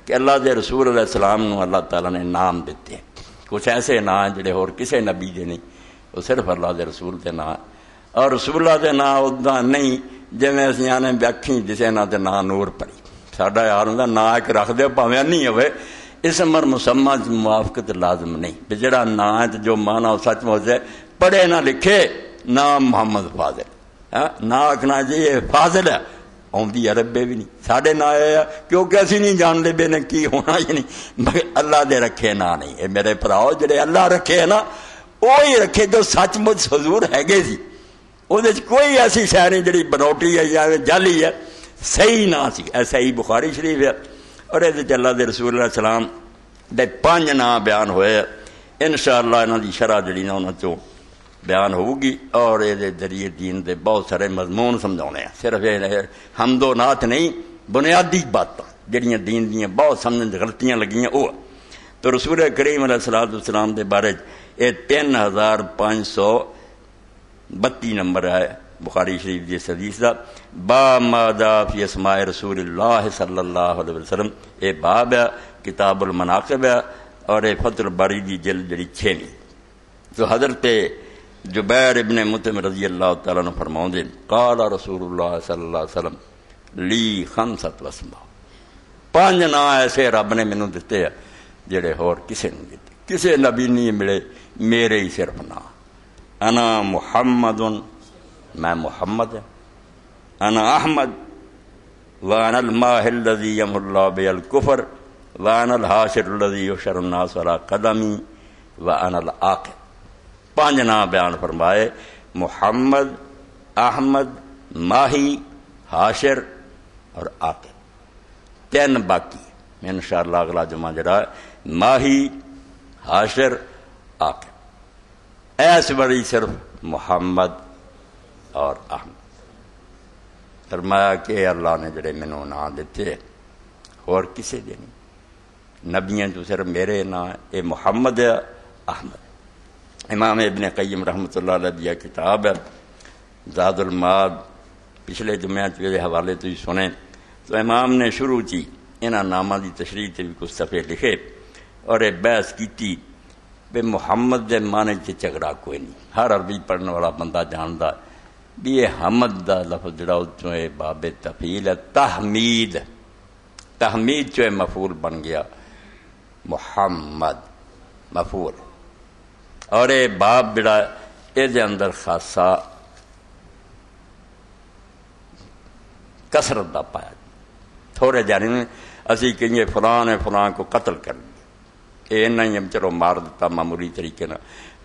کہ اللہ دے رسول علیہ السلام نو اللہ تعالیٰ نے نام دیتے ہیں، کچھ ایسے نام ہیں جڑے اور کسے نبی دے نہیں، وہ صرف اللہ دے رسول دے نام، اور رسول اللہ دے نام ادا نہیں جی اسی آنے بیاکھی جسے نہ دے نام نور پڑی، ساڈا یار ہوں نام ایک رکھ دے پاویں نہیں ہوئے، اس عمر مسمہ موافقت لازم نہیں، جڑا نام ہے جو مانا سچ مچ ہے، پڑھے نہ لکھے نام محمد فاضل، نہ آخنا جی یہ فاضل ہے آدھی عربے بھی نہیں، ساڈے نا ہے کیونکہ اسی نہیں جانتے بے نے کی ہونا ہی نہیں، مگر اللہ دے رکھے نا نہیں، اے میرے پراؤ جڑے اللہ رکھے ہے نا وہی رکھے جو سچ مچ حضور ہے سی، وہ کوئی ایسی شہ نہیں جڑی بنوٹی ہے یا جعلی ہے، صحیح نہ سی، صحیح بخاری شریف ہے، اور یہ اللہ دے رسول علیہ السلام دے 5 نام بیان ہوئے، انشاءاللہ انہاں دی شرح جڑی نا انہاں چوں بیان ہوگی، اور یہ ذریعے دین دے بہت سارے مضمون سمجھانے ہیں، صرف یہ حمد و نعت نہیں، بنیادی باتاں جڑیاں دین دیاں بہت سمجھن غلطیاں لگیاں وہ، تو رسول کریم علیہ السلام دے بارے یہ 3532 نمبر ہے بخاری شریف دی حدیث دا، با مادا فی اسماء رسول اللہ صلی اللہ علیہ وسلم، یہ باب ہے کتاب المناقب ہے، اور یہ فتح الباری دی جلد جڑی 6ویں، تو حضرت جبیر ابن مطعم رضی اللہ تعالیٰ عنہ فرماؤں دے قال رسول اللہ صلی اللہ علیہ وسلم لی 5 اسماء، 5 نام ایسے رب نے مینوں دتے ہیں جڑے ہور کسے نہیں دیتے، کسے نبی نہیں ملے، میرے ہی صرف نام، انا محمد، میں محمد ہے، انا احمد، وانا الماحی الذی یمحو اللہ بہ الکفر، وانا الحاشر الذی یحشر الناس علی قدمی، وانا العاقب، 5 نام بیان فرمائے، محمد، احمد، ماہی، حاشر اور عاقب، 3 باقی انشاءاللہ اگلا جمعہ جڑا ماہی، حاشر، عاقب، ایس بڑی صرف محمد اور احمد، فرمایا کہ اللہ نے جڑے مینوں نام دیتے اور کسے دے نہیں، نبیاں جو صرف میرے نام اے محمد ہے، احمد۔ امام ابن قیم رحمۃ اللہ علیہ دی کتاب ہے زاد المعاد، پچھلے جمعہ کے حوالے تو ہی سنیں، تو امام نے شروع کی انہاں ناماں دی تشریح تے بھی کچھ صفحے لکھے، اور یہ بحث کیتی کہ محمد دے معنی چ جھگڑا کوئی نہیں، ہر عربی پڑھنے والا بندہ جاندا بھی یہ حمد دا لفظ جڑا چوں ہے باب تفعیل ہے، تحمید، تحمید چوں مفعول بن گیا، محمد مفعول، اور یہ باب جڑا یہ اندر خاصا کثرت دا پایا، تھوڑے جانے اسی کہیں فلاں فلاں کو قتل کر دیا، یہ نہیں ہم چلو مار دیتا معمولی طریقے نہ،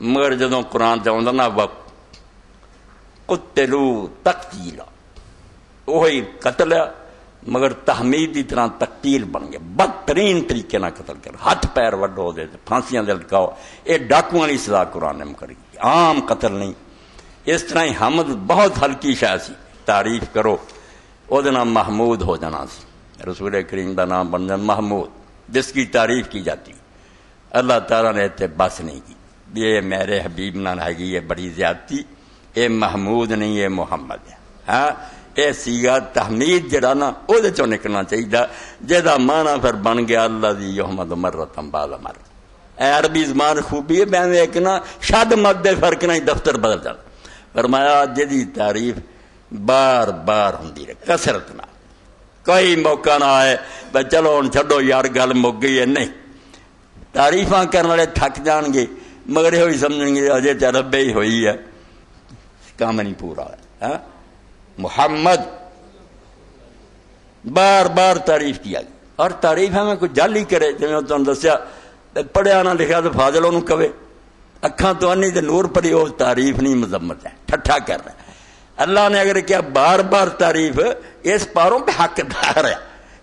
مگر جدوں قرآن چاہتا نا وقت قتلوا تقتیلا، وہی قتل ہے مگر تحمید کی طرح تقتیل بن گیا، بدترین طریقے نہ قتل کر، ہاتھ پیر وڈو دے پھانسیاں دے لٹکاؤ، یہ ڈاکو والی سزا قرآن نے مقرر کی، عام قتل نہیں۔ اس طرح ہی حمد بہت ہلکی شے سی، تعریف کرو وہ نام محمود ہو جانا سی، رسول کریم کا نام بن جانا محمود، جس کی تعریف کی جاتی، اللہ تعالیٰ نے اتنے بس نہیں کی، یہ میرے حبیب نہ ہے گی، یہ بڑی زیادتی، یہ محمود نہیں یہ محمد ہے، ہاں یہ سیگا تحمید جڑا نا وہ چوں نکلنا چاہیے، جہاں مانا پھر بن گیا اللہ دی یحمد مرۃ بعد مرۃ، اے عربی زبان خوبی ہے، میں ایک نا شد مد دے فرق نہ دفتر بدل جانا، فرمایا جدی تعریف بار بار ہوندی رہے کثرت نہ، کوئی موقع نہ آئے بھائی چلو ہن چھڈو یار گل مک گئی ہے، نہیں، تعریفاں کرنے والے تھک جان گے مگر یہ سمجھیں گے اجے تے ربے ہی ہوئی ہے، کام نہیں پورا ہے، محمد بار بار تعریف کیا گیا، اور تعریف ہمیں کوئی جعلی کرے، جی میں تمہیں دسیا پڑھیا نہ لکھا تو فاضل انہوں کہے، اکھاں تو انی تے نور پڑی، وہ تعریف نہیں مذمت ہے، ٹھٹھا کر رہا ہے۔ اللہ نے اگر کیا بار بار تعریف اس پاروں پہ حقدار ہے،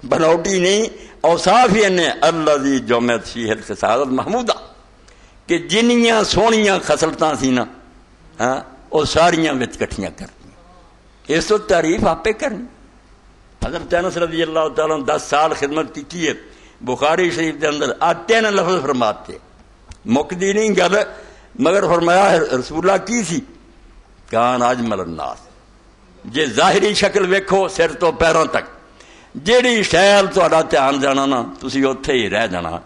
بنوٹی نہیں، اوصاف ہی انہیں الذی جمعت فیہ الخصال محمودہ، کہ جنیاں سونیاں خصلتاں سی نا وہ ساریاں وچ کٹھیاں کرنی، اس تو تعریف آپ پہ کرنی۔ حضرت انس رضی اللہ تعالیٰ 10 سال خدمت کی ہے، بخاری شریف کے اندر آتے نا لفظ فرماتے، مکدی نہیں گل، مگر فرمایا رسول اللہ کی سی، کان اجمل الناس، جے ظاہری شکل ویکھو سر تو پیروں تک، جیڑی شہر تہاڈا دھیان جانا نا تسی اوتھے ہی رہ جانا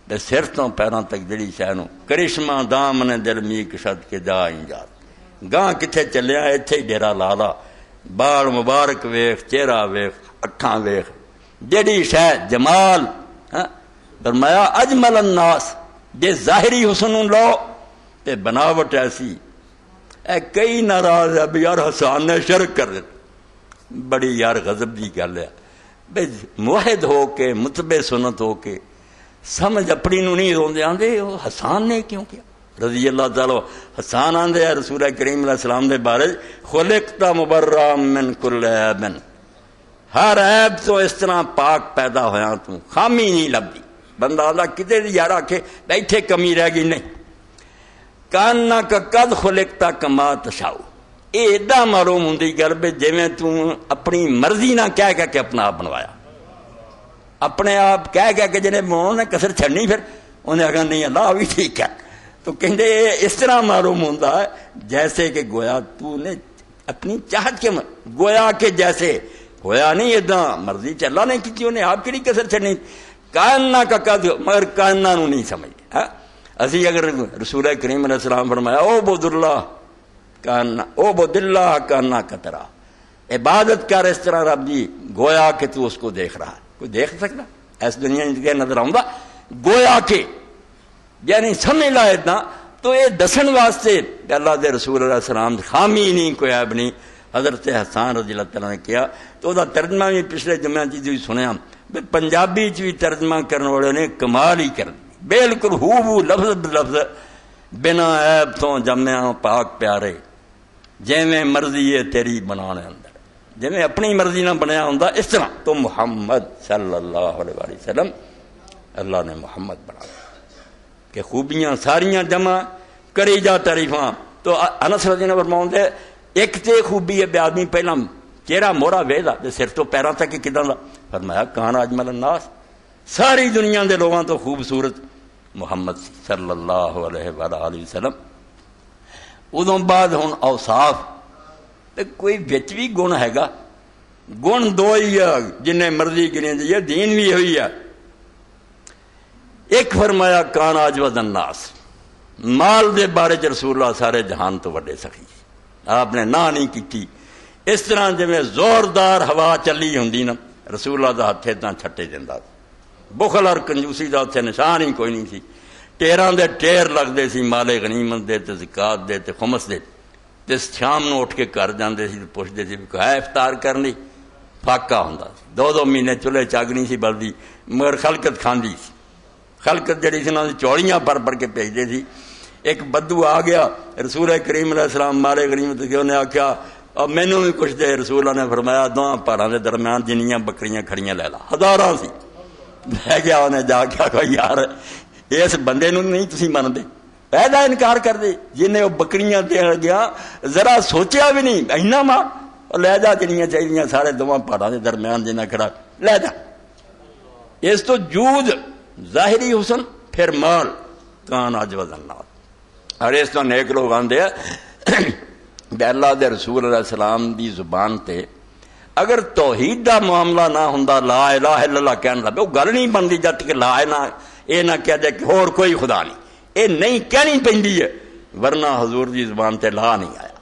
تے سر تو پیراں تک جیڑی شہ نو کرشمہ دام نے دل می کشد کے جا انجاد گاں کتھے چلیا ایتھے ہی ڈیرا لا لا بال مبارک ویخ چہرہ ویخ اکھاں ویخ جیڑی شہ جمال فرمایا اجمل الناس جے ظاہری حسن لو تے بناوٹ ایسی اے کئی ناراض ہے بھی یار حسان نے شرک کر دیتا بڑی یار غضب دی گل ہے بھئی موحد ہو کے متبع سنت ہو کے سمجھ اپنی نو نہیں روندے آندے وہ حسان نے کیوں کیا رضی اللہ تعالیٰ حسان آندے ہے رسول کریم علیہ السلام دے بارے خلقت مبرا من کل عیب ہر عیب تو اس طرح پاک پیدا ہویا تو خامی نہیں لبدی بندہ آدھا کتے دی یار آکھے بیٹھے کمی رہ گئی نہیں کاننا کا قد خلقتا کما تشاؤ اے ایڈا معلوم ہوندی گل بے جویں تو اپنی مرضی نہ کہہ کے اپنا آپ بنوایا اپنے آپ کہہ کے جنہیں انہوں نے کسر چھڑنی پھر انہیں کہا نہیں اللہ بھی ٹھیک ہے تو کہندے اس طرح معلوم ہوتا ہے جیسے کہ گویا تو نے اپنی چاہت کے گویا کہ جیسے گویا نہیں ادھا مرضی چلا نہیں کی انہیں آپ کی نہیں کسر چھڑنی کاننا کا قد مگر کاننا نو نہیں سمجھ اسی اگر رسول کریم علیہ السلام فرمایا او بود اللہ کاننا او بود اللہ کاننا کترا عبادت کر اس طرح رب جی گویا کہ تو اس کو دیکھ رہا ہے کوئی دیکھ سکتا ایس دنیا کے نظر آؤں گا گویا کہ یعنی سمجھ لا اتنا تو یہ دسن واسطے اللہ دے رسول علیہ السلام خامی نہیں کوئی عیب نہیں حضرت حسان رضی اللہ تعالیٰ نے کیا تو دا ترجمہ بھی پچھلے جمعہ چیز سنیا پنجابی بھی ترجمہ کرنے والے نے کمال ہی کر دی بالکل ہو لفظ بلفظ بنا عیب تو جمع پاک پیارے جیویں مرضی ہے تیری بنانے اندر جیویں اپنی مرضی نہ بنیا ہوں اس طرح تو محمد صلی اللہ علیہ وسلم اللہ نے محمد بنا کہ خوبیاں ساریاں جمع کری جا تعریفاں تو انس رضی اللہ فرماؤں دے ایک تے خوبی ہے بے آدمی پہلا چہرہ مورا ویدا دے سر تو پیروں تک ہی کداں دا فرمایا کان اجمل الناس ساری دنیا دے لوگاں تو خوبصورت محمد صلی اللہ علیہ وآلہ وسلم ادوں بعد ہن اوصاف کوئی وچ بھی گن ہے گا گن دو ہی ہے جن مرضی گنے جائیے دین بھی ہوئی ہے ایک فرمایا کان اجود الناس مال دے بارے چ رسول اللہ سارے جہان تو وڈے سخی آپ نے نہ نہیں کی اس طرح جویں زوردار ہوا چلی ہوندی نا رسول اللہ دا ہتھے تاں چھٹے دیندا بخل اور کنجوسی دا اتنے نشان ہی کوئی نہیں سی ٹیراں دے ٹیر لگدے سی مال غنیمت دے تے زکات دے تے خمس دے تے شام نو اٹھ کے گھر جاندے سی تے پوچھدے سی کہ ہے افطار کرنی فاقہ ہوندا سی دو مہینے چولہے چاگ نہیں سی بلدی مگر خلقت کھاندی سی خلقت جڑی سی انہاں دی چوڑیاں پر کے بھیجدے سی ایک بدو آ گیا رسول کریم علیہ السلام مال غنیمت کے انہیں آکھیا اور مینوں بھی کچھ دے رسول اللہ نے فرمایا دواں پہاڑاں دے درمیان جنیاں بکریاں کھڑیاں لے لا ہزاراں سی لے گیا انہیں جا کے آخا یار اس بندے نو نہیں تسی مندے پیدا انکار کر دے جنہیں وہ بکریاں دے گیا ذرا سوچیا بھی نہیں اینا ماں لے جا جنیاں چاہیے سارے دواں پہاڑاں دے درمیان جنہ کھڑا لے جا اس تو جود ظاہری حسن پھر مال کان اجود الناس اور اس تو نیک لوگ آندے کہ اللہ دے رسول علیہ السلام دی زبان تے اگر توحید دا معاملہ نہ ہوندا لا الہ الا اللہ کہن لگے وہ گل نہیں بنتی جب تک لا اے نہ کہہ دے کہ اور کوئی خدا نہیں اے نہیں کہنی پیندی ہے ورنہ حضور دی زبان تے لا نہیں آیا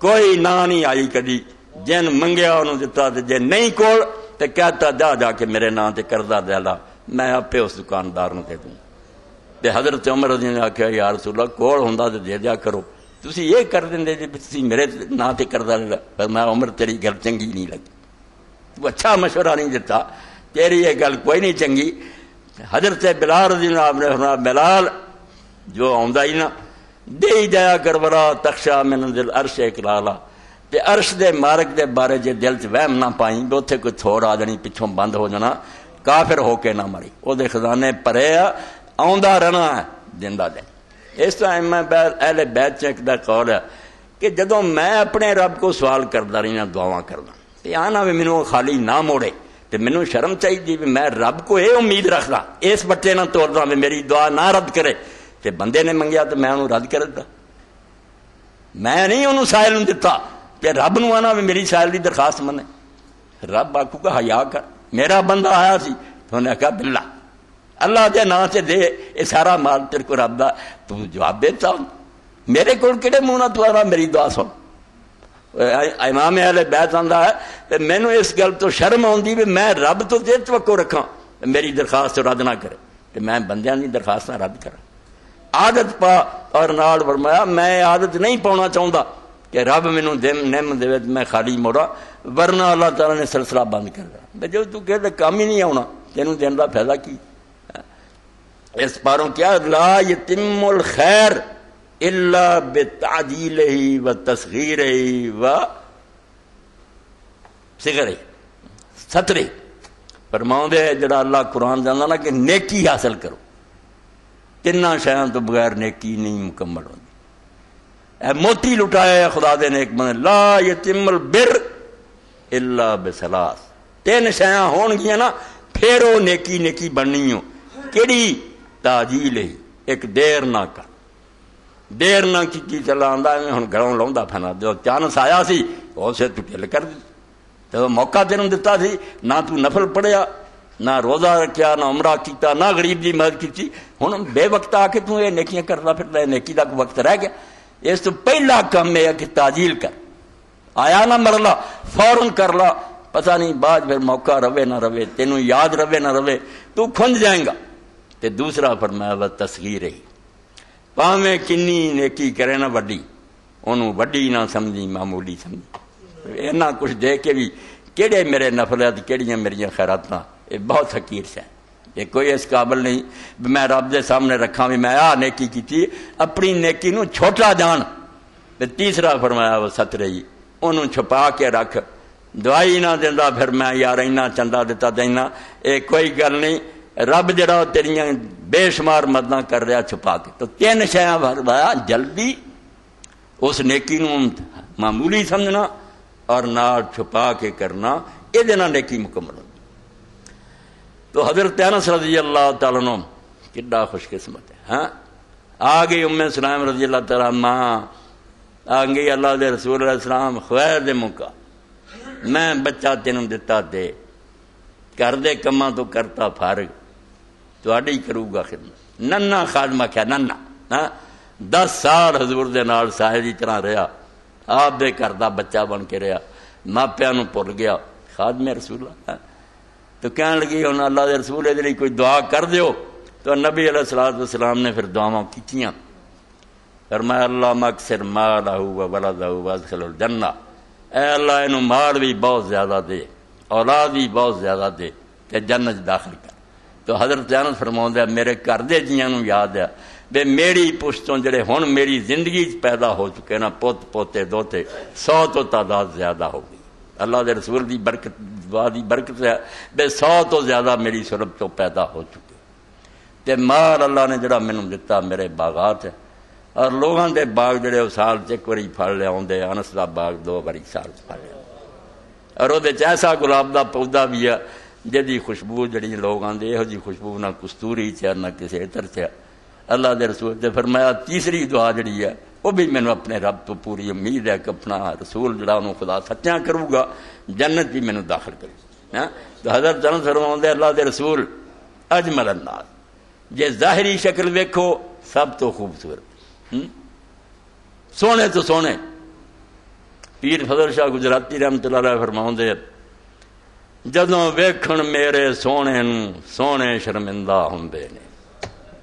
کوئی نہ نہیں آئی کدی جن منگیا انہوں دتا تے جن نہیں کول تے کہتا جا کے میرے نام تے قرضہ دے لا میں اپے اس دکاندار نوں دے دوں تے حضرت عمر رضی اللہ عنہ کہا یا رسول اللہ کول ہوندا تے دے دیا کرو تسی یہ کر دیں جی تسی میرے نام تے قرضہ لے پر میں عمر تیری گل چنگی نہیں لگی تو اچھا مشورہ نہیں دیتا تیری یہ گل کوئی نہیں چنگی حضرت بلال رضی اللہ عنہ نے فرمایا بلال جو آندا ہی نا دے جایا کربلا تخشا من دل عرش اکلالا تے عرش دے مارک دے بارے جے دل چ وہم نہ پائیں بے اوتھے کوئی تھوڑ آ جانی پچھوں بند ہو جانا کافر ہو کے نہ مری او دے خزانے پرے آندا رہنا ہے زندہ دے اس طرح میں اہل بیت چیک دا قول ہے کہ جدوں میں اپنے رب کو سوال کردا رہی نا دعاواں کردا تے آنا بھی مینوں خالی نہ موڑے تے مینوں شرم چاہیے بھی میں رب کو یہ امید رکھدا اس بٹے نہ توڑدا بھی میری دعا نہ رد کرے تے بندے نے منگیا تے میں انہوں رد کر دتا میں نہیں انہوں سائل نوں دتا کہ رب نوں آنا بھی میری سائل دی درخواست منے رب آکو گا حیا کر، میرا بندہ آیا سی تو انہیں کہا باللہ اللہ دے نام سے دے یہ سارا مال تیرے کو رب دا، تو جواب دیتا ہوں میرے کو کہڑے منہ نہ تو آ میری دعا سن۔ امام اہل بیت آندا ہے مینوں اس گل تو شرم آندی بھی میں رب تو دے توقع رکھاں میری درخواست رد نہ کرے، کہ میں بندیاں دی درخواست رد کراں۔ عادت پا اور نال فرمایا میں عادت نہیں پاؤنا چاہتا کہ رب مینوں نعمت دے میں خالی موڑا، ورنہ اللہ تعالیٰ نے سلسلہ بند کر دیا۔ جو تو کہتے کام ہی نہیں آنا تینوں دین دا فائدہ کی؟ اس پاروں کیا لا یتم الخیر الا بتعجیلہ و تصغیرہ و صغرہ سترہ۔ فرماؤں دے جڑا اللہ قرآن جاندا نا کہ نیکی حاصل کرو، تنہ شیاں تو بغیر نیکی نہیں مکمل ہوتی۔ اے موتی لٹایا خدا دے نیک بندے، لا یتم البر الا بثلاث، تین شیاں ہون گیاں نا پھر وہ نیکی نیکی بننی ہو۔ کیڑی؟ تاجیل ہی، ایک دیر نہ کر، دیر نہ کی چلا آندا ہے ہن گھروں لاؤندا پھنا، جو چانس آیا سی اسے تو ٹل کر دی، تو موقع تینوں دتا سی، نہ تو نفل پڑھیا، نہ روزہ رکھیا، نہ عمرہ کیتا، نہ غریب دی مدد کی، ہن بے وقت آ کے تو یہ نیکیاں کردا پھردا ہے، نیکی دا وقت رہ گیا۔ اس تو پہلا کام ہے کہ تاجیل کر، آیا نہ مرلا فوراً کر لا، پتہ نہیں بعد پھر موقع رہے نہ رہے، تینوں یاد رہے نہ رہے تو کھنج جائیں گا۔ تے دوسرا فرمایا وہ تصغیر ہے، پاویں کنی نیکی کرے نہ وڈی، انہوں وڈی نہ سمجھی معمولی سمجھی، اینا کچھ دے کے بھی کیڑے میرے نفلات کیڑیاں میریاں خیراتاں، یہ بہت حقیر سے ہیں، یہ کوئی اس قابل نہیں میں رب دے سامنے رکھاں بھی میں آ نیکی کی، اپنی نیکی نو چھوٹا جان۔ تے تیسرا فرمایا وہ ستر ہی، انہوں چھپا کے رکھ، دعائی نہ دیندا پھر میں یار اینا چندہ دیتا دینا، یہ کوئی گل نہیں، رب جڑا تیریاں بے شمار مدداں کر رہا چھپا کے۔ تو تین شیاں فرمایا جلدی اس نیکی نو معمولی سمجھنا اور نال چھپا کے کرنا، یہ نیکی مکمل ہوگی۔ تو حضرت انس رضی اللہ تعالیٰ عنہ کڈا خوش قسمت ہے، ہاں آ گئی ام سلام رضی اللہ تعالیٰ ماں آ گئی اللہ دے رسول علیہ السلام خیر دے موقع میں بچہ تینوں دتا دے، گھر دے کماں تو کرتا فارغ، تہاڈی کروں گا خدمت۔ ننا خادمہ کیا ننا، ہاں 10 سال حضور دے نال ساحے دی طرح رہا، آپ دے گھر دا بچہ بن کے رہا، ماپیاں نو بھول گیا، خادم رسول اللہ۔ تو کہنے لگی ہن اللہ دے رسول دے لئی کوئی دعا کر دیو، تو نبی علیہ الصلوۃ والسلام نے پھر دعاواں کیتیاں، فرمایا اللہم اکثر مالہ و ولدہ وادخلہ الجنہ، اے اللہ انہوں مال بھی بہت زیادہ دے، اولاد بھی بہت زیادہ دے، تے جنت داخل کر۔ تو حضرت انس فرماؤندا ہے میرے گھر دے جیاں نوں یاد ہے بے میری پشتوں جڑے ہن میری زندگی پیدا ہو چکے نا پوت پوتے دوتے 100 تو تعداد زیادہ ہو گئی، اللہ دے رسول دی برکت دعا دی برکت ہے بے 100 تو زیادہ میری سرب تو پیدا ہو چکے۔ تے مال اللہ نے جڑا مینوں دتا میرے باغات ہے، اور لوگاں دے باغ جڑے وہ سال ایک واری پھڑ لے آوندے، انس دا باغ 2 واری سال پھڑ لے، اور وہ ایسا گلاب دا پودا بھی ہے جدی خوشبو جڑی لوگ آندے یہو جی خوشبو نہ کستوری چ نہ کسی عطر چ۔ اللہ دے رسول نے فرمایا تیسری دعا جڑی ہے وہ بھی مینوں اپنے رب تو پوری امید ہے کہ اپنا رسول جڑا انہوں خدا سچیاں کروں گا، جنت بھی مینوں داخل کرے۔ تو حضرت انس فرماؤندے اللہ دے رسول اجمل الناس، جے ظاہری شکل ویکھو سب تو خوبصورت، سونے تو سونے۔ پیر فضل شاہ گجراتی رحمت اللہ علیہ فرماؤندے جدوں ویکھن میرے سونے نوں سونے شرمندہ ہوندے نے،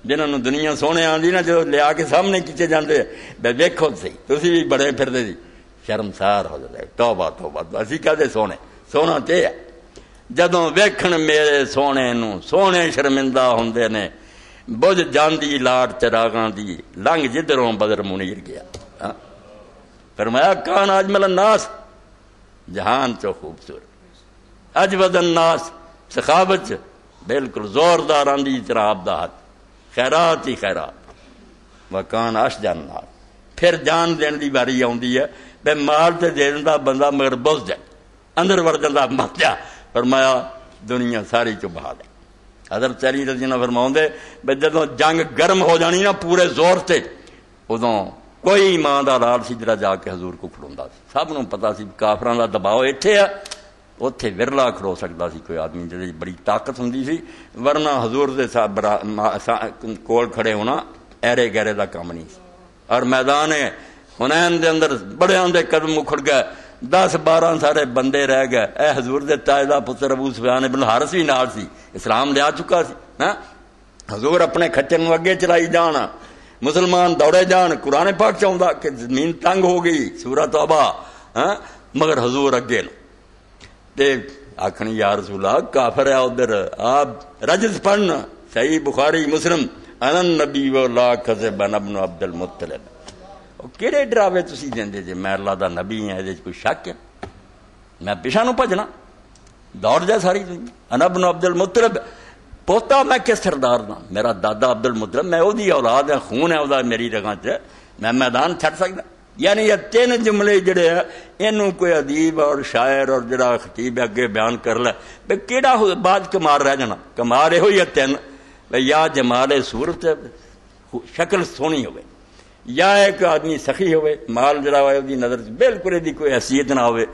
جنہوں نے دنیا سونے آندی نا جو لیا کے سامنے کیتے جاندے بے ویکھو سی تسی بھی بڑے پھردے جی، شرمسار ہو جاندے، توبہ توبہ اسی کہتے سونے سونا تے ہے۔ جدوں ویکھن میرے سونے نوں سونے شرمندہ ہوندے نے، بجھ جاندی لاٹ چراغاں دی لنگ جدروں بدر منیر گیا۔ فرمایا کان اجمل الناس، جہان چو خوبصورت، اجود الناس سخاوت بالکل زوردار آندی طرح آپ دا ہاتھ، خیرات ہی خیرات، وکان اشجع الناس، پھر جان دین دی باری آندی ہے بے مال تے دے دیندا بندہ مگر بغض جائے اندر وڑ جاندا مر جا، فرمایا دنیا ساری چ بہا دے۔ حضرت علی رضی اللہ فرماؤندے بے جدوں جنگ گرم ہو جانی نا پورے زور تے، ادوں کوئی ایمان دا لال سی جڑا جا کے حضور کو کھڑوندا سی، سب نوں پتہ سی کافراں دا دباؤ ایتھے ہے، اتنے ورلا کھلو سکتا سی کوئی آدمی جی بڑی طاقت ہوں سی، ورنہ حضور دے کول کھڑے ہونا ایرے گہرے دا کام نہیں سی۔ اور میدان حنین دے اندر بڑے دے قدم اکھڑ گئے، 10-12 سارے بندے رہ گئے، اے حضور دے تاجدہ پتر ابو سفیان بن حارث بھی نال سی، اسلام لیا چکا سی۔ حضور اپنے کھچر نو اگے چلائی جان، مسلمان دوڑے جان، قرآن پاک چاہتا کہ زمین تنگ ہو گئی سورہ توبہ، مگر حضور اگے نو تے آخن یا رسول اللہ کافر ہے ادھر، آپ رجز پڑھنا صحیح بخاری مسلم، انا النبی و لا کذب انا ابن عبد المطلب۔ کہڑے ڈراوے تسی دیندے جے میں اللہ دا نبی ہاں، یہ کوئی شک ہے؟ میں پیچھا نو بھجنا دوڑ جائے ساری دنیا۔ انا ابن عبد المطلب، پوتا میں کس سردار دا، میرا دادا عبد المطلب، میں وہی اولاد ہے، خون ہے وہ میری رگاں چ، میں میدان چھڑ سکتا؟ یعنی یہ 3 جملے جڑے ہیں اینوں کوئی ادیب اور شاعر اور جڑا خطیب اگے بیان کر لے بے کیڑا بعد کمال رہ جانا؟ کمال یہ ہوئی ہے 3، یا جمال صورت شکل سونی ہوئے، یا ایک آدمی سخی ہوئے، مال جڑا ہوئے دی نظر بالکل دی کوئی حیثیت نہ ہوئے،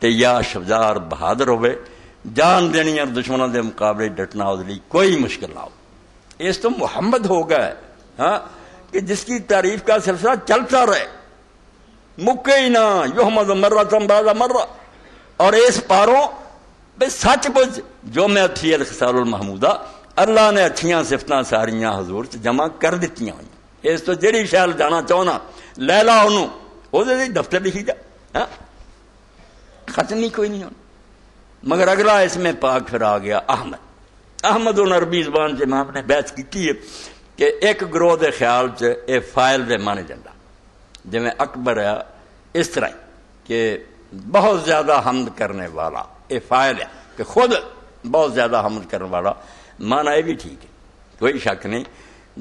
تے یا شجاع اور بہادر ہوئے، جان دینی اور دشمنوں دے مقابلے ڈٹنا اس لیے کوئی مشکل نہ ہو۔ اس تو محمد ہو گئے کہ جس کی تعریف کا سلسلہ چلتا رہے، مکے ہی نہ، یحمد مرۃ بعد مرہ۔ اور اس پاروں بے سچ بچ جو میں اچھی الخصال المحمودہ، اللہ نے اچھیاں صفتاں ساریاں حضور سے جمع کر دیتی ہوئی۔ اس تو جڑی شہر جانا چاہنا لے لا انہوں، وہ دفتر لکھی جا، ختم نہیں کوئی نہیں ہونا۔ مگر اگلا اس میں پاک پھر آ گیا احمد۔ احمد ان عربی زبان سے امام نے بحث کی ہے کہ ایک گروہ دے خیال سے اے فائل دے مانے جاندہ، جی میں اکبر ہے اس طرح کہ بہت زیادہ حمد کرنے والا، اے فائل ہے کہ خود بہت زیادہ حمد کرنے والا، معنی یہ بھی ٹھیک ہے، کوئی شک نہیں۔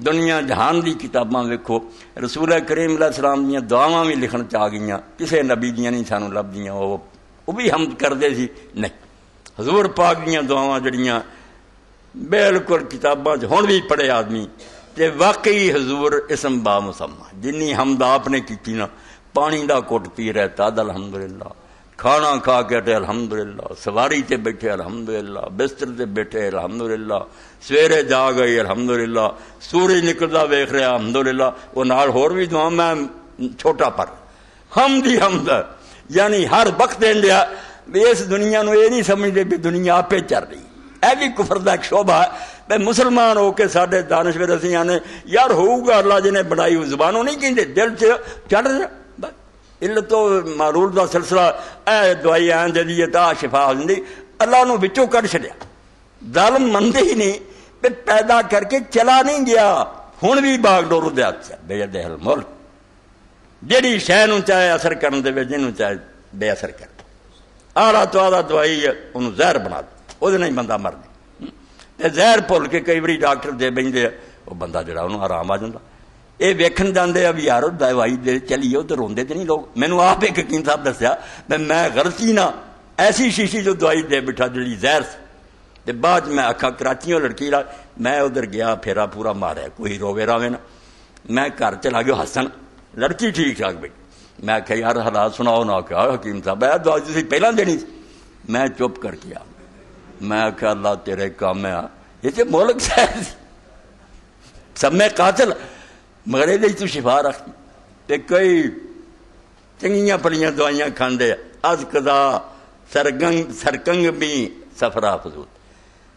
دنیا جہان دی کتاباں ویکھو، رسول کریم علیہ السلام دیاں دعاواں بھی لکھن چاہ گئیاں، کسے نبی دیاں نہیں سانو لب دیاں، وہ بھی حمد کردے سی نہیں۔ حضور پاک دیاں دعاواں جڑیاں بالکل کتاباں ہن بھی پڑھے آدمی تے واقعی حضور اسم با مسمہ، جنی حمد آپ نے کی نا، پانی دا کوٹ پی رہے تاد الحمدللہ، کھانا کھا کے تے الحمدللہ، سواری تے بیٹھے الحمدللہ، بستر تے بیٹھے الحمدللہ، سویرے جا گئی الحمدللہ، سورج نکلدا ویکھ رہا الحمدللہ، وہ نال ہور بھی دعا میں چھوٹا پر حمد ہی حمد، یعنی ہر وقت دین دیا اس دنیا نو یہ نہیں سمجھتے بھی دنیا آپ چل رہی۔ اے بھی کفر دا ایک شعبہ ہے بھائی مسلمان ہو کے سارے دانشور اسی آنے یار ہوگا اللہ جی نے بنائی ہوئی زبانوں نہیں کہتے، دل سے چڑھ رہا علت و معلول دا سلسلہ، اے دوائی این دے دیئے تا شفا ہو جاندی، اللہ نو بچوں کر چھڑیا، ظالم مندے ہی نہیں پہ پیدا کر کے چلا نہیں گیا، ہن بھی باغ ڈورو دے ہاتھ سے بے یدہ الملک، جیڑی شے نو چاہے اثر کرن دے وے، جنوں چاہے بے اثر کر آلہ تو آدھا دوائی انہوں زہر بنا دے، وہ نہیں بندہ مر دے، زہر بھول کے کئی باری ڈاکٹر دے بہندے وہ بندہ جڑا انہوں آرام آ جاتا۔ یہ ویکھن جاندے اب یارو دوائی دے چلیے تو روندے تے نہیں لوگ، مینوں آپ ایک حکیم صاحب دسیا میں غلطی نہ ایسی شیشی جو دوائی دے بٹھا جڑی زہر تے بعد میں آکھا کراچیوں لڑکی لا، میں ادھر گیا پھیرا پورا ماریا، کوئی روے راوے نہ، میں گھر چلا گیا حسن، لڑکی ٹھیک ٹھاک بیٹھی، میں آخیا یار حالات سناؤ نہ، کیا حکیم صاحب ہے دوائی تھی پہلے دینی، میں چپ کر کے آ، میں آخیا اللہ تیرے کام ہے، یہ تو ملک سب میں قاتل، مگر یہ تو شفا رکھتی تے کئی چنگیاں پڑیاں دوائیاں کھاندے، از قضا سرکنگ بھی سفرا فضول،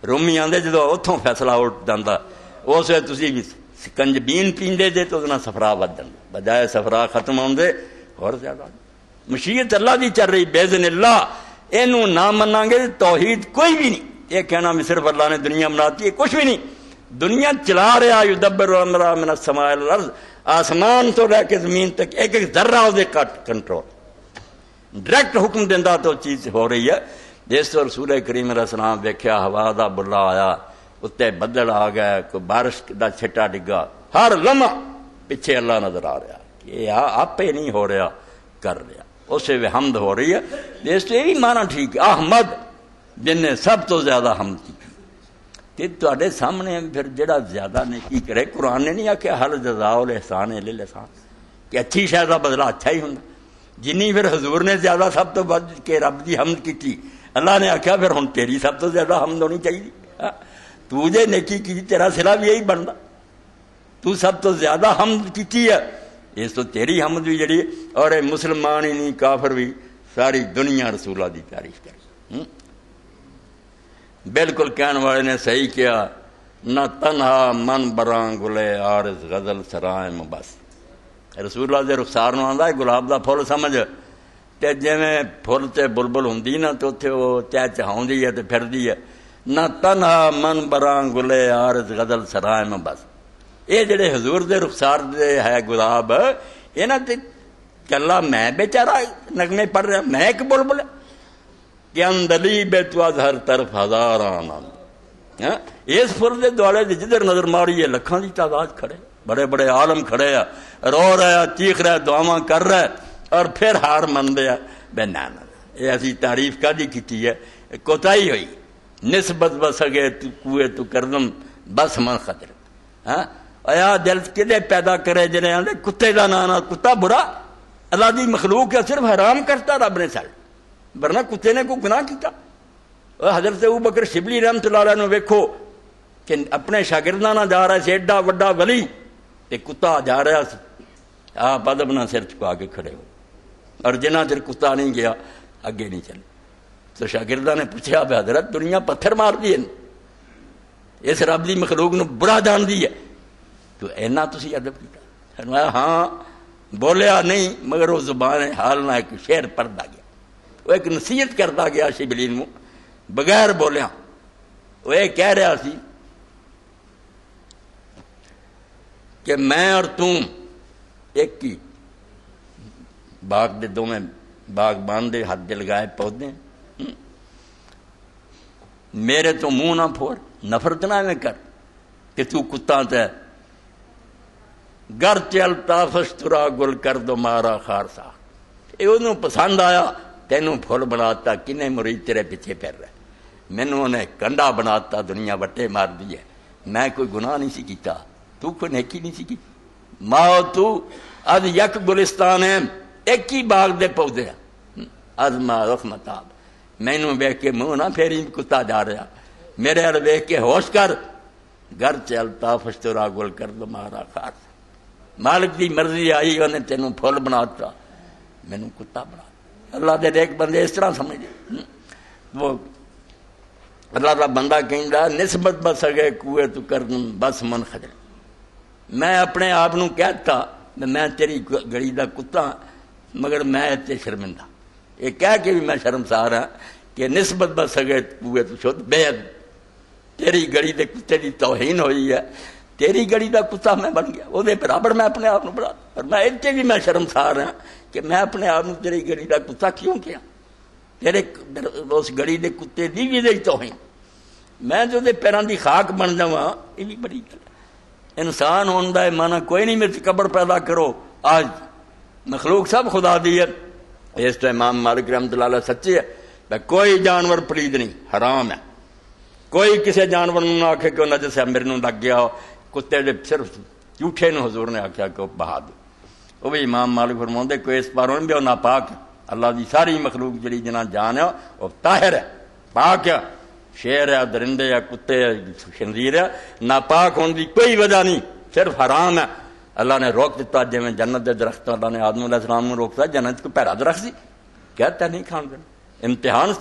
رومی آدھے جدو اتوں فیصلہ اٹھ جاتا اس وقت تھی بھی کنجبین پیندے جے تو ادنا سفرا ود جاتا، بجائے سفرا ختم ہوندے اور زیادہ مشیت اللہ دی چل رہی بیزن اللہ، اینو نہ مناں گے توحید کوئی بھی نہیں، یہ کہنا بھی صرف اللہ نے دنیا بناتی ہے کچھ بھی نہیں، دنیا چلا رہا یدبر الامر من السماء الى الارض، آسمان تو لے کے زمین تک ایک ایک ذرہ اس کٹ کنٹرول ڈائریکٹ حکم دینا تو چیز ہو رہی ہے۔ جس تو رسول کریم علیہ السلام ویکھیا ہوا دا بلا آیا، اتنے بدل آ گئے، کوئی بارش دا چھٹا ڈگا، ہر لمحہ پیچھے اللہ نظر آ رہا، یہ آپ ہی نہیں ہو رہا کر رہا، اسے بھی حمد ہو رہی ہے۔ جس تو یہ بھی مانا ٹھیک ہے احمد جن نے سب تو زیادہ حمد کی، کہ تواڈے سامنے پھر جڑا زیادہ نے کی کرے، قرآن نے نہیں آخیا حل جزاء الاحسان الا الاحسان کہ اچھی شے دا بدلہ اچھا ہی ہوندا، جنی پھر حضور نے زیادہ سب تو بد کے رب دی حمد کی اللہ نے آخیا پھر ہن تیری سب تو زیادہ حمد ہونی چاہیے، تو جے نیکی کی تیرا صلہ بھی یہی بنتا، تو سب تو زیادہ حمد کیتی ہے، اس تو تیری حمد بھی جڑی، اور اے مسلمان ہی نہیں کافر بھی ساری دنیا رسول اللہ دی تعریف کرے۔ بالکل کہنے والے نے صحیح کیا، نہ تنہا من براں گلے عارض غزل سرائم بس، رسول اللہ دے رخسار نو آندا ہے گلاب دا پھول سمجھ، تے جویں پھول تے بلبل ہوندی نا تے اوتھے وہ چہچہاؤندی ہے تے پھردی ہے، نہ تنہا من براں گلے عارض غزل سرائم بس، اے جڑے حضور دے رخسار دے ہے گلاب، انہاں تے کلا میں بیچارہ نغمے پڑھ رہا، میں ایک بلبل کہ اندلی بے تو از ہر طرف ہزاراں، اس پھول دے دوالے دے جدھر نظر ماری ہے لکھاں دی تعداد کھڑے، بڑے بڑے عالم کھڑے ہیں، رو رہا ہے، چیخ رہا ہے، دعاواں کر رہا ہے، اور پھر ہار من دیا بے نانا، یہ ایسی تعریف کدی کیتی ہے، کوتاہی ہوئی، نسبت بسگے تو کوئے تو کردم بس من خطر، ایا دل کدے پیدا کرے جنہیں آندے کتے دا نانا، کتا برا اللہ دی مخلوق ہے، صرف حرام کرتا رب نے سال، ورنہ کتے نے کوئی گناہ کیتا۔ حضرت ابوبکر شبلی رحمۃ اللہ علیہ نے ویکھو کہ اپنے شاگرداں نال جا رہا سی ایڈا وڈا ولی، تے کتا جا رہا سی، آپ ادب نال سر چکا کے کھڑے ہو، اور جنہ چر کتا نہیں گیا اگے نہیں چلے، تو شاگرداں نے پوچھا بے حضرت دنیا پتھر مار دی ہے، اس رب دی مخلوق نو برا جان دی ہے، تو اینا تسی ادب کیتا؟ فرمایا ہاں، بولیا نہیں مگر وہ زبان حال نہ ایک شعر پڑھتا گیا، وہ ایک نصیحت کرتا گیا شبلی نو بغیر بولیا، وہ یہ کہہ رہا سی کہ میں اور تم ایک ہی باغ دے دو میں باغبان دے ہاتھ دے لگائے پودے، میرے تو منہ نہ پھوڑ، نفرت نہ میں کر کہ تو کتا تے گر چلتا فسترا گل کر دو مارا خارسا، یہ انہوں پسند آیا، تینوں پھول بناتا، کنے مرید تیرے پیچھے پھر رہے، مینوں انہیں کنڈا بناتا، دنیا وٹے مار دی ہے، میں کوئی گناہ نہیں سی کیتا، تو کوئی نیکی نہیں سی کی، ماں تو از یک گلستان ہے، ایک ہی باغ دے پودے ہیں، از ما رحمتاب، مینوں ویکھ کے منہ نہ پھیری کتا جا رہا، میرے ال ویکھ کے ہوش کر، گھر چلتا فسترا گل کر دو مارا خارسا، مالک دی مرضی آئی انہیں تینوں پھول بناتا، مینوں کتا بنا، اللہ دے ایک بندے اس طرح سمجھے، وہ اللہ دا بندہ کہندا نسبت بس گئے کوئے تو کردم بس من خجل، میں اپنے آپ نو کہتا میں تیری گڑی دا کتا مگر میں تے شرمندہ، یہ کہہ کے بھی میں شرمسار ہاں کہ نسبت بس گئے کوئے تو شد بے تیری گڑی دے کتے دی توہین ہوئی ہے، تیری گڑی دا کتا میں بن گیا، وہ دے برابر میں اپنے آپ بنا، اور میں اتنے بھی میں شرمسار ہاں کہ میں اپنے آپ تیری گڑی دا کتا کیوں کیا، تیرے اس گڑی دے کتے دی بھی دے توہین، میں جو دے پیران دی خاک بن جاواں، یہ بھی بڑی گل ہے، انسان ہوندا ہے مانا کوئی نہیں میرے قبر پیدا کرو، آج مخلوق سب خدا دی ہے، اس تو امام مالک رحمۃ اللہ علیہ سچی ہے، کوئی جانور پلید نہیں، حرام ہے، کوئی کسی جانور نہ آکھے کہ وہ نجس ہے میرے نو لگ گیا، کتے دے صرف جھوٹے نو حضور نے آکھیا کہ وہ بہا دو، وہ بھی امام مالک فرماندے کوئی اس پاروں بھی وہ ناپاک ہے، اللہ دی ساری مخلوق جڑی جنہ جان ہے وہ طاہر ہے، پاک ہے، شیر ہے، درندے ہے، کتے ہے، خنزیر ہے، ناپاک ہونے دی کوئی وجہ نہیں، صرف حرام ہے، اللہ نے روک دیتا، جی میں جنت دے درخت اللہ نے آدم علیہ السلام نے روکتا، جنت کو پہلا درخت سی، کہتا نہیں کھان دینا، امتحان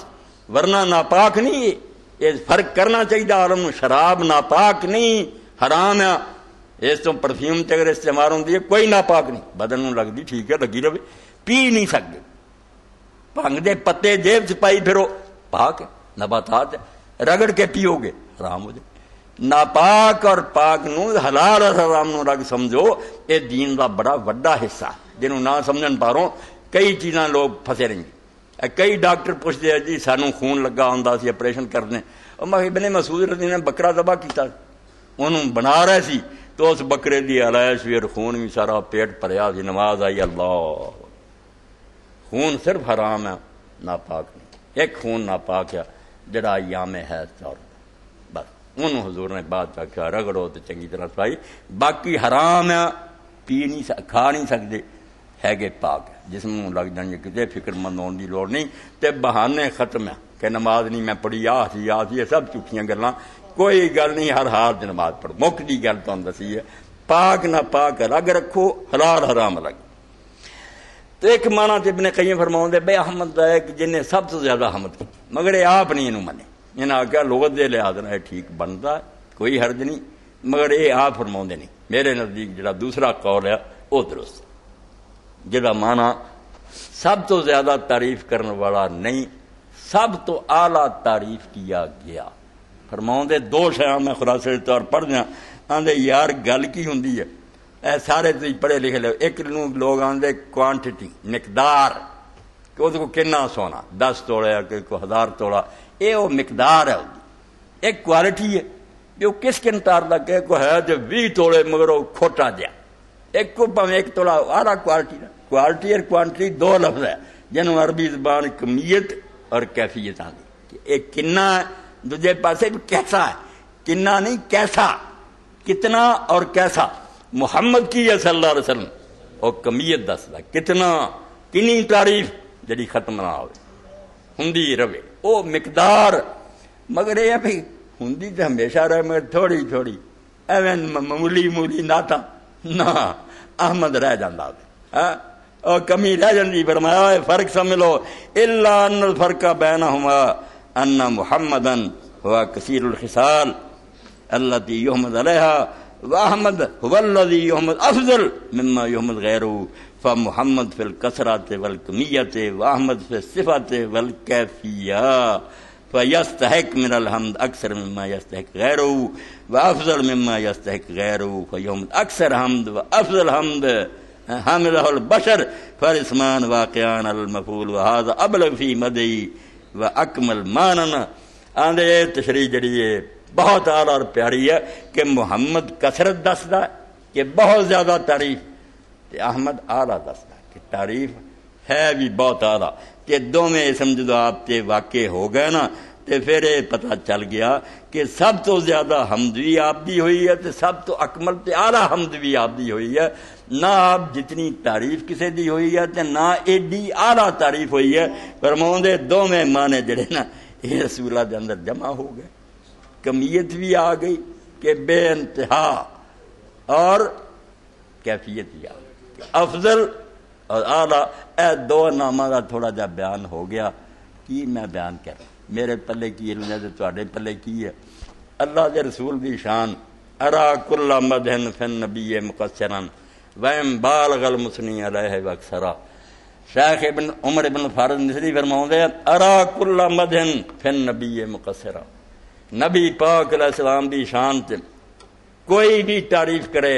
ورنہ ناپاک نہیں، یہ فرق کرنا چاہیے عالم، شراب ناپاک نہیں، حرام ہے، اس تو پرفیوم تے اگر استعمال ہوتی ہے کوئی ناپاک نہیں، بدن نو لگتی ٹھیک ہے لگی رہے، پی نہیں سکتے، بھنگ دے پتے جیب چ پائی پھرو پاک ہے، نباتات ہے، رگڑ کے پیو گے حرام ہو جائے، ناپاک اور پاک نو حلال اور حرام نو رگ سمجھو، یہ دین دا بڑا وڈا حصہ، جنہوں نہ سمجھن پاروں کئی چیزاں لوگ پھسے رہیں گے، کئی ڈاکٹر پوچھتے ہیں جی سانوں خون لگا ہوندا سی آپریشن کرنے، اور میں ابن مسعود رضی نے بکرا ذبح کیتا، انہوں بنا رہے سی تو اس بکرے دی علائش بھی اور خون بھی سارا پیٹ بھریا سی، نماز آئی اللہ، خون صرف حرام ہے ناپاک نہیں، ایک خون ناپاک ہے جڑا ایام ہے چار، بس انہوں حضور نے بات آخیا رگڑو تو چنگی طرح صفائی، باقی حرام ہے، پی نہیں کھا نہیں سکتے، ہے کہ پاک ہے، جسم لگ جائیں گے کسی فکر مند ہونے کی لوڑ نہیں، تے بہانے ختم ہے۔ کہ نماز نہیں میں پڑھی آ سی یہ سب جھوٹیاں گلاں، کوئی گل نہیں، ہر حال دی نماز پڑھو۔ مک دی گل تمہیں دسی ہے، پاک نہ پاک الگ رکھو، حلال حرام الگ۔ تو ایک مانا تے ابن قیم فرماؤں دے بے احمد ہے کہ جن نے سب تو زیادہ حمد کی، مگر یہ آپ نہیں انہوں منے، انہیں آگیا لغت دے لحاظ ہے ٹھیک بنتا ہے، کوئی حرج نہیں، مگر یہ آپ فرماؤں دے نہیں۔ میرے نزدیک جڑا دوسرا قول ہے وہ درست، جڑا مانا سب تو زیادہ تعریف کرنے والا نہیں، سب تو اعلیٰ تعریف کیا گیا۔ فرماؤں دے دو شیاں میں خلاصے طور پڑھ دیا، آندے یار گل کی ہوندی ہے، اے سارے تو پڑھے لکھے لے، ایک لوگ آندے کوانٹٹی مقدار کہ اس کو کنا سونا 10 توڑا یا کہ 1000 توڑا، یہ وہ مقدار ہے، ایک کوالٹی ہے جو کس کے انتار لگ کہ کو ہے جو 20 توڑے مگر وہ کھوٹا دیا، ایک کو پاں ایک توڑا آرہ کوالٹی ہے۔ کوالٹی اور کوانٹٹی دو لفظ ہے جنہوں عربی زبان کمیت اور کیفیت آتی، ایک کنا ہے، دوسرے پاسے بھی کیسا ہے، کنا نہیں کیسا، کتنا اور کیسا۔ محمد کی ہے صلی اللہ علیہ وسلم اور کمیت دسدا کتنا، کنی تعریف جڑی ختم نہ ہوئے ہندی رہے، وہ مقدار، مگر یہ بھائی ہندی تو ہمیشہ رہے مگر تھوڑی تھوڑی ایویں مولی ناتا نہ احمد رہ جاندہ اور کمی رہ جاندی۔ فرمایا فرق سمجھ لو، الا ان الفرق بینہما ان محمدن ہوا کثیر الخصال التي يحمد عليها واحمد هو الذي يحمد افضل مما يحمد غيره، فمحمد في الكثرة والكمية واحمد في الصفة والكيفية، فيستحق من الحمد اکثر مما يستحق غيره وافضل مما يستحق غيره، فيحمد اکثر حمد وافضل حمد حمده البشر، فالاسمان واقعان المفعول وهذا ابلغ في مدعی واکمل ماننا۔ آندے تشریح جڑی ہے بہت اعلیٰ اور پیاری ہے کہ محمد کثرت دسدا کہ بہت زیادہ تعریف، تے احمد اعلیٰ دسدا کہ تعریف ہے بھی بہت اعلیٰ، کہ دونوں اسم جدو آپ تے واقع ہو گئے نا تے پھر یہ پتہ چل گیا کہ سب تو زیادہ حمد بھی آپ دی ہوئی ہے تے سب تو اکمل تے اعلیٰ حمد بھی آپ دی ہوئی ہے، نہ آپ جتنی تعریف کسے دی ہوئی ہے تے نہ ایڈی اعلیٰ تعریف ہوئی ہے۔ فرماؤں دے دونوں معنی جڑے نا یہ رسول اللہ دے اندر جمع ہو گئے، کمیت بھی آ گئی کہ بے انتہا اور کیفیت بھی آ گئی، افضل اور اعلیٰ۔ اے دو نامہ کا تھوڑا جا بیان ہو گیا، کی میں بیان کر میرے پلے کی علم ہے تو تواڈے پلے کی ہے۔ اللہ دے رسول دی شان ارا کل مدحن فی النبی مقصرا ویم بالغ المثنی علیہ واکثرا۔ شیخ ابن عمر ابن فارض مصری فرماؤں دے ارا کل مدحن فی النبی مقصرا، نبی پاک علیہ السلام دی شان تے کوئی بھی تعریف کرے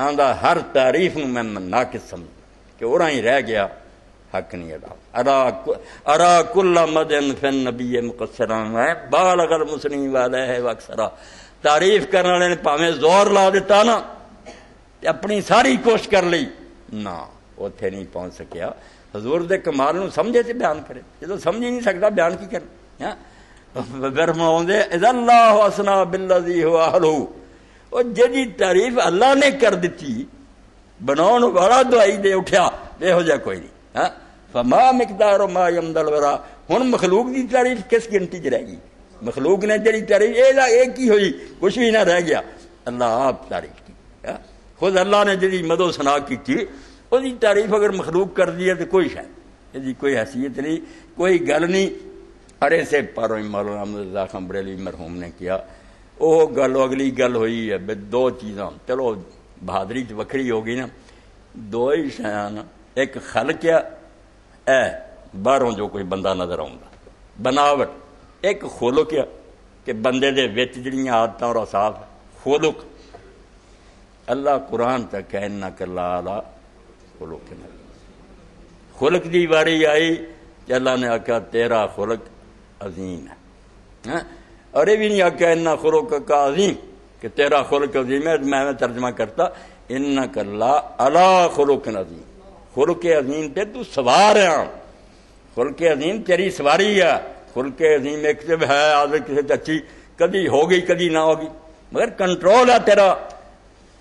آندا ہر تعریف میں ناقص سمجھ کہ اڑا ہی رہ گیا، حق نہیں ادا۔ ارا کل مدن فی النبی مقصرا بالغ المثنی علیہ واکثرا۔ تعریف کرنے والے نے پاویں زور لا دیتا نا اپنی ساری کوشش کر لی، نہ اوتھے نہیں پہنچ سکیا۔ حضور دے کمال نو سمجھے تے بیان کرے، جدو سمجھ ہی نہیں سکتا بیان کی کرنا۔ فرماؤں دے اذا اللہ اسنا بالذی هو اہلہ، اور جدی تعریف اللہ نے کر دیتی بناؤن والا دعائی دے اٹھیا بے ہو جا کوئی نہیں۔ فما مقدار ما یمد الورا، ہن مخلوق دی تعریف کس گنتی چ رہ گئی؟ مخلوق نے جڑی تعریف ایک ہی ہوئی، کچھ بھی نہ رہ گیا، اللہ آپ تعریف کی۔ خود اللہ نے جڑی مدو ثنا کی تھی وہ دی تعریف اگر مخلوق کر دی ہے تو کوئی شاید یہ کوئی حیثیت نہیں، کوئی گل نہیں۔ ارے سے پاروں مولانا احمد رضا خان بریلوی مرحوم نے کیا وہ گل، اگلی گل ہوئی ہے دو چیزاں، چلو بہادری چ وکھری ہو گئی نا، دو ہی شیاں، ایک خلق اے باہروں جو کوئی بندہ نظر آؤں بناوٹ، ایک خلق ہے کہ بندے دے وچ جڑیاں عادتاں اور اوصاف خلق۔ اللہ قرآن تک ہے انک لعلی خلق، خلق دی واری آئی کہ اللہ نے آکھا تیرا خلق عظیم ہے، اور یہ بھی نہیں آکھا ان خلق کا عظیم کہ تیرا خلق عظیم ہے، میں ترجمہ کرتا انک لعلی خلق عظیم، خلق عظیم پہ تو سوار ہے، خلق عظیم تیری سواری ہے۔ خلق عظیم ایک جب ہے عادت کسی اچھی کدی ہوگی کدی نہ ہوگی، مگر کنٹرول ہے تیرا،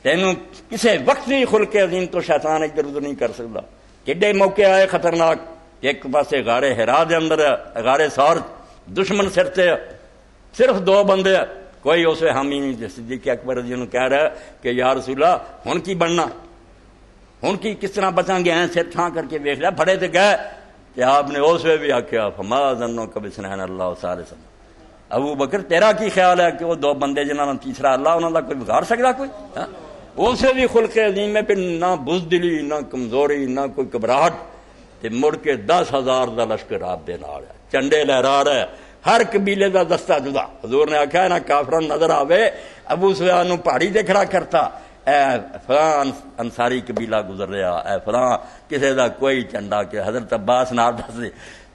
تینوں کسی وقت بھی خلق عظیم تو شیطان ادھر ادھر نہیں کر سکتا۔ کڈے موقع آئے خطرناک، ایک پاسے غار ہرا دے اندر غار ثور دشمن سر تے صرف 2 بندے، کوئی اسے حامی نہیں۔ صدیق اکبر رضی اللہ کہہ رہا ہے کہ یا رسول اللہ ہن کی بننا، ہن کی کس طرح بچاں گے؟ سر ٹھاں کر کے ویکھ لیا، بڑے تے گئے کہ آپ نے اس وے بھی آخیا فما ظنک باثنین اللہ ثالثہما۔ ابو بکر تیرا کی خیال ہے کہ وہ 2 بندے جنہاں نے تیسرا اللہ انہاں دا کوئی بگاڑ سکدا کوئی؟ اسے بھی خلق عظیم میں پھر نہ بزدلی، نہ کمزوری، نہ کوئی گھبراہٹ، تے مڑ کے 10,000 دا لشکر آپ دے نال ہے، چنڈے لہرا رہا ہے، ہر قبیلے دا دستہ جدا۔ حضور نے آخیا نہ کافران نظر آوے، ابو سفیان نو پہاڑی تے کھڑا کرتا، اے فلاں انصاری قبیلہ گزر رہا، اے فلاں کسے دا کوئی چنڈا، کہ حضرت عباس نال دس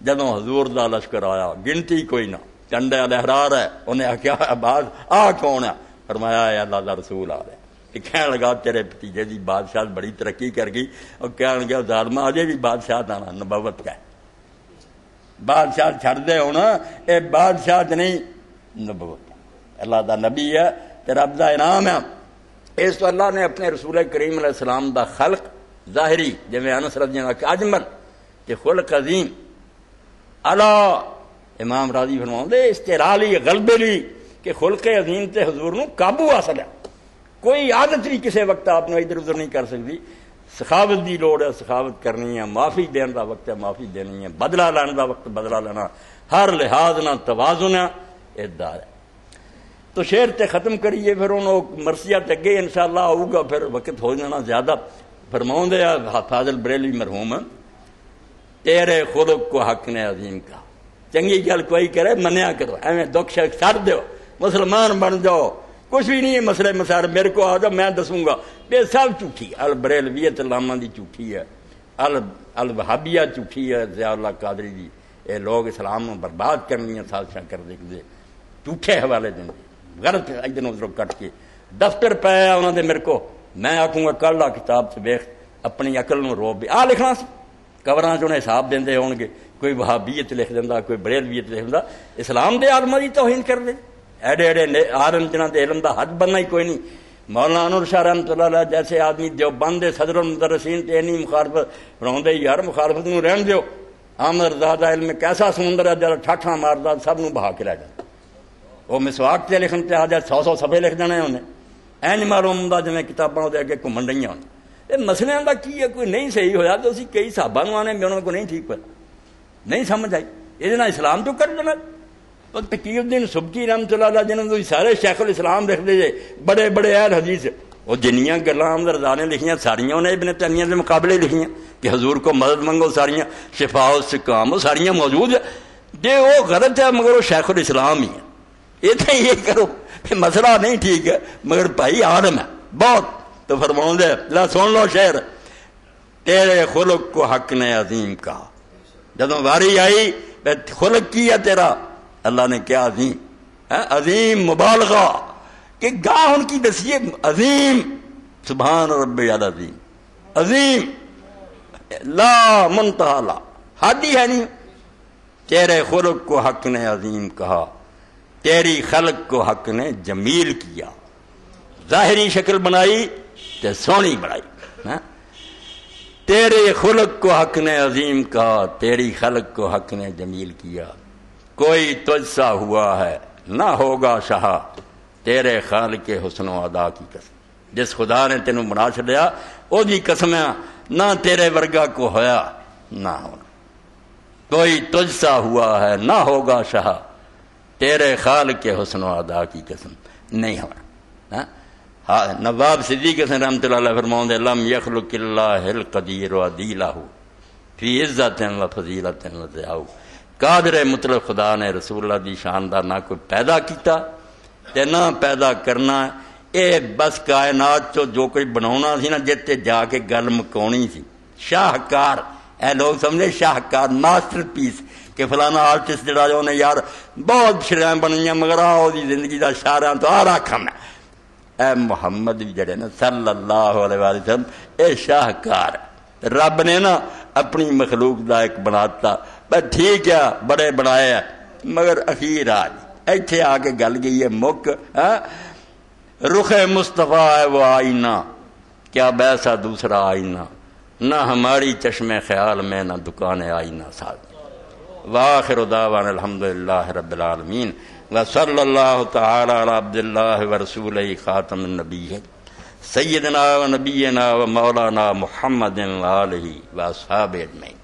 جدوں حضور دا لشکر آیا گنتی کوئی نہ، چنڈا لہرا رہا ہے، انہیں آخیا عباس آ کون ہے؟ فرمایا اے اللہ دا رسول آ رہا ہے۔ کہنے لگا تیرے بھتیجے دی بادشاہ بڑی ترقی کر گئی، اور کہنے لگا ظالمہ اجے بھی بادشاہ آنا نبوت کا ہے، بادشاہ چھڑ دے ہونا، اے بادشاہ نہیں نبوت، اللہ دا نبی ہے تے رب دا انعام ہے۔ اس تو اللہ نے اپنے رسول کریم علیہ السلام دا خلق ظاہری جویں انس رضی اللہ عنہ اجمل کہ خلق عظیم اعلیٰ، امام راضی فرماؤندے استرالی غلبے لی کہ خلق عظیم تے حضور نو قابو حاصل ہے، کوئی عادت نہیں کسی وقت آپ نے ادھر ادھر نہیں کر سکتی، سخاوت دی لوڑ ہے، سخاوت کرنی ہے، معافی دین دا وقت ہے معافی دینی ہے، بدلہ لینے دا وقت بدلہ لینا، ہر لحاظ نہ توازن ہے، اعتدال ہے۔ تو شعر تے ختم کریے، پھر انہوں مرثیہ تے گئے انشاءاللہ آؤ گا، پھر وقت ہو جانا زیادہ۔ فرماؤں دے فاضل بریلوی مرحوم، تیرے خلق کو حق نے عظیم کا، چنگی گل کوئی کرے منیا کرو، ایویں دکھ شک چھڑ دیو، مسلمان بن جاؤ، کچھ بھی نہیں ہے مسئلے مسائل میرے کو آ جاؤ میں دسوں گا، یہ سب جھوٹھی، البریلویت علامہ دی جھوٹھی ہے، الوہابیہ جھوٹھی ہے، ضیاء اللہ قادری دی، یہ لوگ اسلام برباد کرنی سازشاں کر دے، جھوٹے حوالے دیں، غلط ادھر ادھر کٹ کے دفتر پایا انہوں نے میرے کو، میں آکوں گا کل کتاب سے ویخ اپنی عقل نو روب آ لکھنا سی، کبراں چ انہیں حساب دے ہون گے، کوئی وہابیت لکھ دینا، کوئی بریلویت لکھ دینا، اسلام دے عالماں دی توہین کر دے، ایڈے ایڈے عالم جنہاں دے علم دا حد بننا ہی کوئی نہیں۔ مولانا انور شاہ رحمۃ اللہ علیہ جیسے آدمی دیوبند دے صدر المدرسین تے نہیں مخالفت فرماؤندے یار مخالفت نو رہن دیو، احمد رضا دا علم کیسا سمندر ہے جڑا ٹھاٹھاں ماردا سب نو بہا کے لے جاندا، وہ مسواک تے لکھن تے آ جائے 100 صفحے لکھ دینے انہیں، این معلوم ہوندا جویں کتاباں دے اگے گھومن رہیاں ہون۔ یہ مسئلے دا کی ہے، کوئی نہیں صحیح ہویا تو اسی کئی صحابہ نو آنے میں انہوں کو نہیں ٹھیک پیا، نہیں سمجھ آئی، یہ نہ اسلام تو کر دینا۔ تو تقی الدین سبکی رحمۃ اللہ علیہ جنہوں نے سارے شیخ الاسلام لکھ دے بڑے بڑے اہل حدیث، وہ جنیاں گلاں احمد رضا نے لکھیاں ساریاں انہیں ابن تیمیہ کے مقابلے لکھیاں کہ حضور کو مدد منگو، ساریاں شفاء السقام ساریاں موجود ہے، جی وہ غلط ہے مگر وہ شیخ الاسلام ہی ہے، اتنے یہ کرو کہ مسئلہ نہیں ٹھیک ہے مگر بھائی عالم ہے بہت۔ تو فرماؤں دے لا سن لو شعر، تیرے خلق کو حق نے عظیم کہا، جدوں واری آئی خلق کی ہے تیرا، اللہ نے کیا عظیم عظیم مبالغہ کہ گاہ ان کی دسیے عظیم، سبحان ربی العظیم، عظیم لا منتہا لا حد ہی ہے نہیں۔ تیرے خلق کو حق نے عظیم کہا، تیری خلق کو حق نے جمیل کیا، ظاہری شکل بنائی تے سونی بنائی، تیرے خلق کو حق نے عظیم کہا، تیری خلق کو حق نے جمیل کیا، کوئی تجھ سا ہوا ہے نہ ہوگا شاہ، تیرے خالق حسن و ادا کی قسم، جس خدا نے تینوں بنا چھڈیا او دی قسم ہے، نہ تیرے ورگا کو ہویا نہ ہونا، کوئی تجھ سا ہوا ہے نہ ہوگا شاہ، تیرے خالق حسن و ادا کی قسم نہیں ہونا۔ نواب صدیق حسن رحمۃ اللہ علیہ فرماؤں لم یخلق اللہ القدیر عدیلہ فی عزت و فضیلت و ضیاء، قادر مطلق خدا نے رسول اللہ دی شاندار نہ کوئی پیدا کیتا تے نہ پیدا کرنا، اے بس کائنات چو جو کوئی بناونا سی نا جتے جا کے گل مکاونی سی، شاہکار، اے لوگ سمجھے شاہکار ماسٹر پیس کہ فلانا آرٹسٹ جڑا جو نے یار بہت شرائیں بنیاں مگر آؤ دی زندگی دا شاعراں تو آ رکھم ہے، اے محمد جڑے نا صلی اللہ علیہ وسلم اے شاہکار، رب نے نا اپنی مخلوق دا ایک بناتا، بس ٹھیک ہے بڑے بنائے ہیں مگر اخیر آج ایتھے آ کے گل گئی ہے مک، رخ مصطفیٰ ہے وہ آئینہ کیا بیسا دوسرا آئینہ، نہ ہماری چشم خیال میں نہ دکان آئینہ ساز، وآخر دعوانا الحمدللہ رب العالمین وصلی اللہ تعالی علی عبد اللہ ورسولہ خاتم النبیین سیدنا و نبینا و مولانا محمد وآلہ واصحابہ اجمعین۔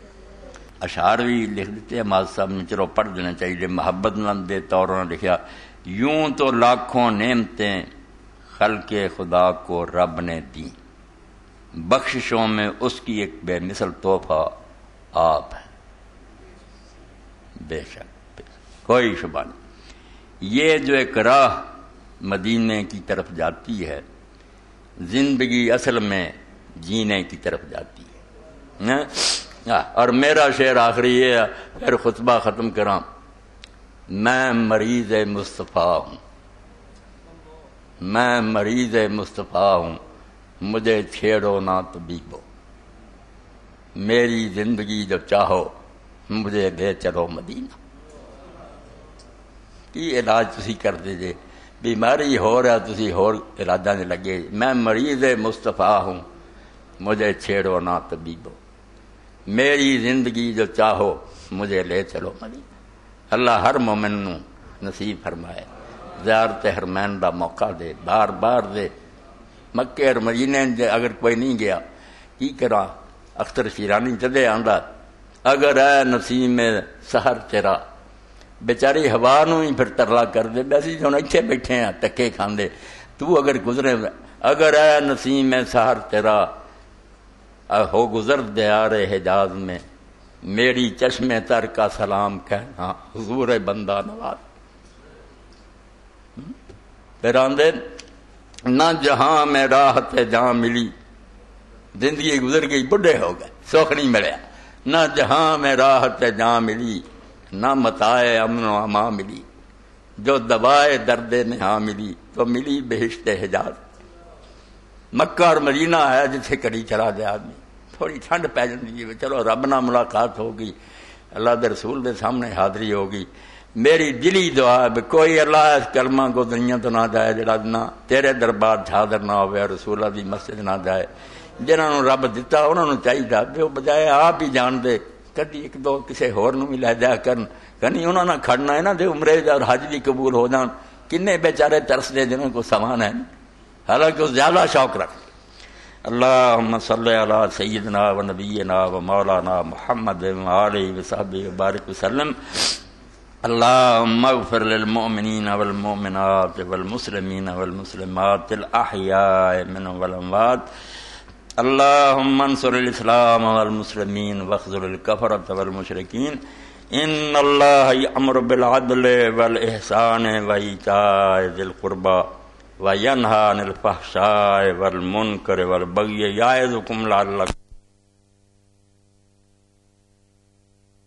اشعار بھی لکھ دیتے ہیں ماضی صاحب نے، چلو پڑھ دینا چاہیے۔ محبت مند دے طور نے لکھا، یوں تو لاکھوں نعمتیں خلق خدا کو رب نے دی، بخششوں میں اس کی ایک بے مثل تحفہ آپ ہے۔ بے شک کوئی شبہ نہیں، یہ جو ایک راہ مدینے کی طرف جاتی ہے، زندگی اصل میں جینے کی طرف جاتی ہے۔ اور میرا شعر آخری یہ ہے، پھر خطبہ ختم کراں، میں مریض مصطفیٰ ہوں، میں مریض مصطفیٰ ہوں، مجھے چھیڑو نہ طبیبو، میری زندگی جو چاہو مجھے لے چلو مدینہ۔ کی علاج تسی کر دیجئے، بیماری ہو رہا تسی ہور علاجاں دے لگے، میں مریض مصطفیٰ ہوں، مجھے چھیڑو نہ طبیبو، میری زندگی جو چاہو مجھے لے چلو مدینہ۔ اللہ ہر مومن نو نصیب فرمائے، زیارت حرمین دا موقع دے، بار بار دے۔ مکے اور مدینے دے اگر کوئی نہیں گیا کی کراں؟ اختر شیرانی چلے آندا، اگر اے نسیم سحر تیرا، بیچاری ہوا نو ہی پھر ترلا کر دے، اسی ہن ایتھے بیٹھے ہیں تکے کھاندے، تو اگر گزرے، اگر اے نسیم سحر تیرا ہو گزر دیار حجاز میں، میری چشم تر کا سلام کہنا حضور بندہ نواز۔ پھر آندے نہ جہاں میں راحت جہاں ملی، زندگی گزر گئی، بڈھے ہو گئے، سکھ نہیں ملیا، نہ جہاں میں راحت جہاں ملی، نہ متائے امن و اما ملی، جو دوائے درد نہاں ملی تو ملی بہشت حجاز۔ مکہ اور مدینہ ہے جتھے کڑی چلا جائے آدمی، تھوڑی ٹھنڈ پی جاتی ہے، چلو رب نہ ملاقات ہوگی، اللہ دے رسول دے سامنے حاضری ہوگی۔ میری دلی دعا ہے کوئی اللہ اس کلمہ کو دنیا تو نہ جائے جڑا نہ تیرے دربار حاضر نہ ہوئے، رسولہ دی مسجد نہ جائے۔ جنہوں نے رب دیتا انہوں نے چاہیے بھی وہ بجائے آپ ہی جان دے، کدی ایک دو کسے ہور نو بھی لے جایا کرن، کنی انہوں نے کھڑنا ہے نا دے عمرے اور حج بھی قبول ہو جان۔ کنے بیچارے ترس دے جنہوں کو سامان ہے، حالانکہ وہ زیادہ شوق رکھ۔ اللہم صلی علی سیدنا و نبینا و مولانا محمد و آلہ و صحبہ وبارک وسلم۔ اللہم اغفر للمؤمنین والمؤمنات والمسلمین والمسلمات الاحیاء منهم والاموات۔ اللہم انصر الاسلام والمسلمین واخذل الکفرۃ والمشرکین۔ ان اللہ یأمر بالعدل والاحسان وایتاء ذی القربى وینہی عن الفحشاء والمنکر والبغی یعظکم لعلکم